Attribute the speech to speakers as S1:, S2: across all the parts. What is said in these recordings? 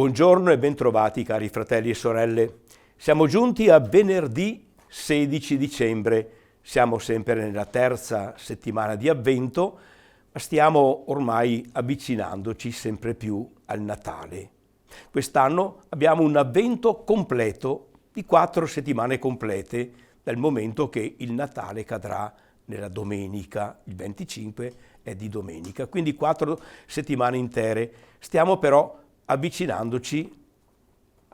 S1: Buongiorno e bentrovati cari fratelli e sorelle. Siamo giunti a venerdì 16 dicembre. Siamo sempre nella terza settimana di Avvento, ma stiamo ormai avvicinandoci sempre più al Natale. Quest'anno abbiamo un Avvento completo di 4 settimane complete, dal momento che il Natale cadrà nella domenica, il 25 è di domenica, quindi 4 settimane intere. Stiamo però avvicinandoci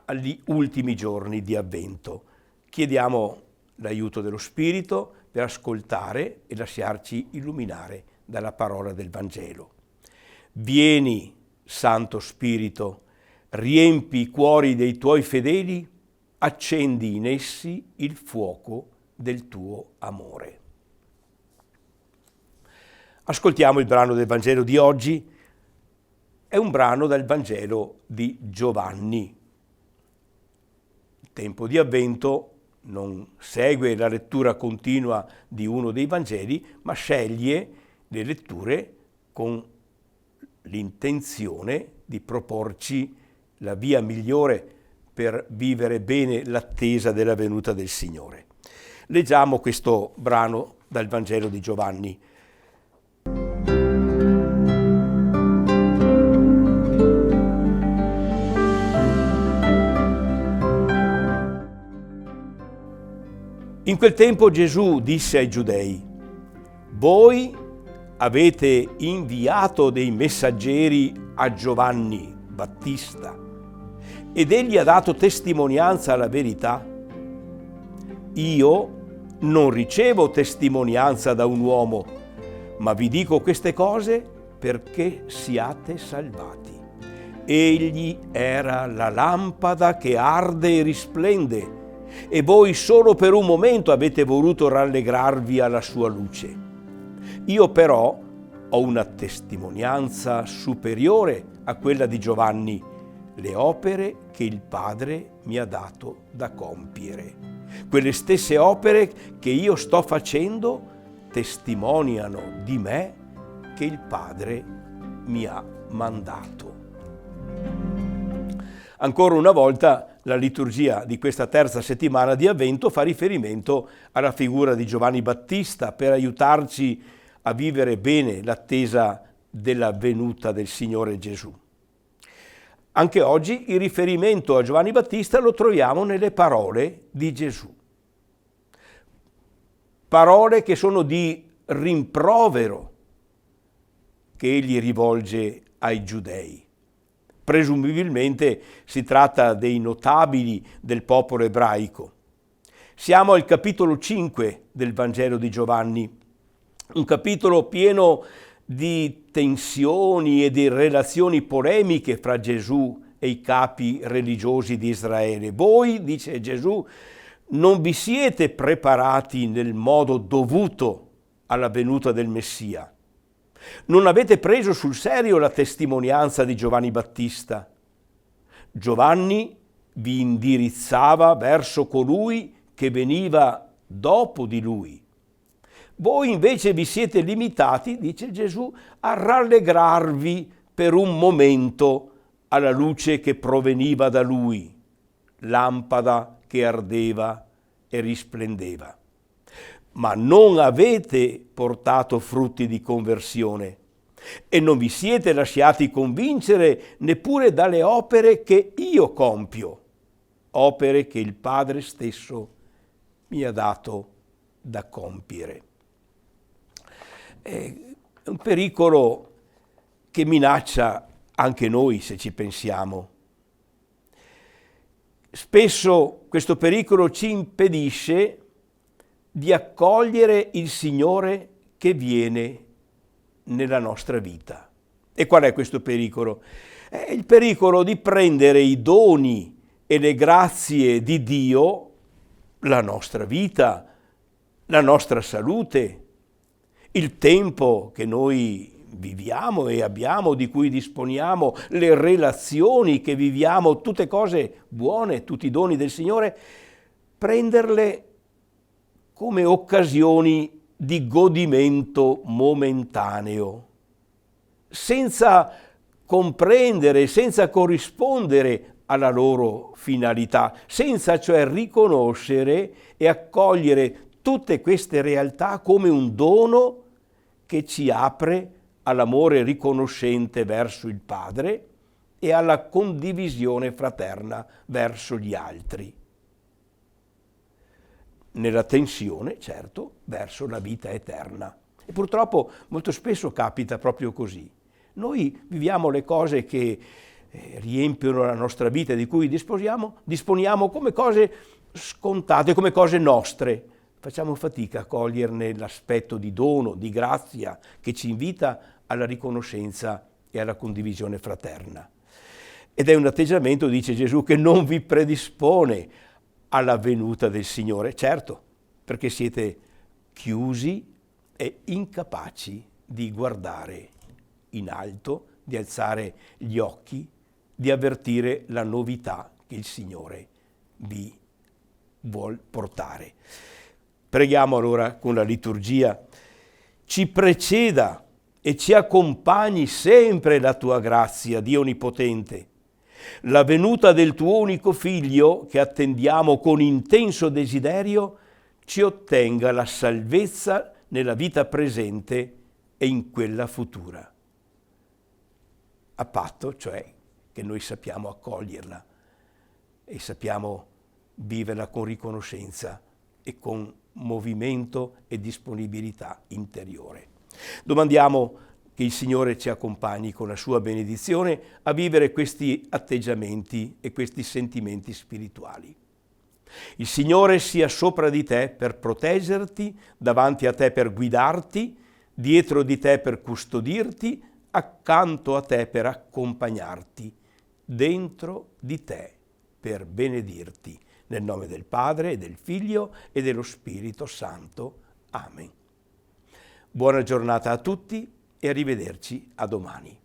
S1: agli ultimi giorni di Avvento. Chiediamo l'aiuto dello Spirito per ascoltare e lasciarci illuminare dalla parola del Vangelo. Vieni, Santo Spirito, riempi i cuori dei tuoi fedeli, accendi in essi il fuoco del tuo amore. Ascoltiamo il brano del Vangelo di oggi. È un brano dal Vangelo di Giovanni. Il tempo di Avvento non segue la lettura continua di uno dei Vangeli, ma sceglie le letture con l'intenzione di proporci la via migliore per vivere bene l'attesa della venuta del Signore. Leggiamo questo brano dal Vangelo di Giovanni. In quel tempo Gesù disse ai Giudei: voi avete inviato dei messaggeri a Giovanni Battista ed egli ha dato testimonianza alla verità. Io non ricevo testimonianza da un uomo, ma vi dico queste cose perché siate salvati. Egli era la lampada che arde e risplende, e voi solo per un momento avete voluto rallegrarvi alla sua luce. Io però ho una testimonianza superiore a quella di Giovanni, le opere che il Padre mi ha dato da compiere. Quelle stesse opere che io sto facendo testimoniano di me che il Padre mi ha mandato. Ancora una volta la liturgia di questa terza settimana di Avvento fa riferimento alla figura di Giovanni Battista per aiutarci a vivere bene l'attesa della venuta del Signore Gesù. Anche oggi il riferimento a Giovanni Battista lo troviamo nelle parole di Gesù. Parole che sono di rimprovero che egli rivolge ai giudei. Presumibilmente si tratta dei notabili del popolo ebraico. Siamo al capitolo 5 del Vangelo di Giovanni, un capitolo pieno di tensioni e di relazioni polemiche fra Gesù e i capi religiosi di Israele. Voi, dice Gesù, non vi siete preparati nel modo dovuto alla venuta del Messia. Non avete preso sul serio la testimonianza di Giovanni Battista. Giovanni vi indirizzava verso colui che veniva dopo di lui. Voi invece vi siete limitati, dice Gesù, a rallegrarvi per un momento alla luce che proveniva da lui, lampada che ardeva e risplendeva. Ma non avete portato frutti di conversione e non vi siete lasciati convincere neppure dalle opere che io compio, opere che il Padre stesso mi ha dato da compiere. È un pericolo che minaccia anche noi, se ci pensiamo. Spesso questo pericolo ci impedisce di accogliere il Signore che viene nella nostra vita. E qual è questo pericolo? È il pericolo di prendere i doni e le grazie di Dio, la nostra vita, la nostra salute, il tempo che noi viviamo e abbiamo, di cui disponiamo, le relazioni che viviamo, tutte cose buone, tutti i doni del Signore, prenderle come occasioni di godimento momentaneo, senza comprendere, senza corrispondere alla loro finalità, senza cioè riconoscere e accogliere tutte queste realtà come un dono che ci apre all'amore riconoscente verso il Padre e alla condivisione fraterna verso gli altri. Nella tensione, certo, verso la vita eterna. E purtroppo molto spesso capita proprio così. Noi viviamo le cose che riempiono la nostra vita, di cui disponiamo come cose scontate, come cose nostre. Facciamo fatica a coglierne l'aspetto di dono, di grazia, che ci invita alla riconoscenza e alla condivisione fraterna. Ed è un atteggiamento, dice Gesù, che non vi predispone alla venuta del Signore, certo, perché siete chiusi e incapaci di guardare in alto, di alzare gli occhi, di avvertire la novità che il Signore vi vuol portare. Preghiamo allora con la liturgia: ci preceda e ci accompagni sempre la tua grazia, Dio Onnipotente. La venuta del tuo unico Figlio, che attendiamo con intenso desiderio, ci ottenga la salvezza nella vita presente e in quella futura. A patto, cioè, che noi sappiamo accoglierla e sappiamo viverla con riconoscenza e con movimento e disponibilità interiore. Domandiamo che il Signore ci accompagni con la sua benedizione a vivere questi atteggiamenti e questi sentimenti spirituali. Il Signore sia sopra di te per proteggerti, davanti a te per guidarti, dietro di te per custodirti, accanto a te per accompagnarti, dentro di te per benedirti. Nel nome del Padre, del Figlio e dello Spirito Santo. Amen. Buona giornata a tutti e arrivederci a domani.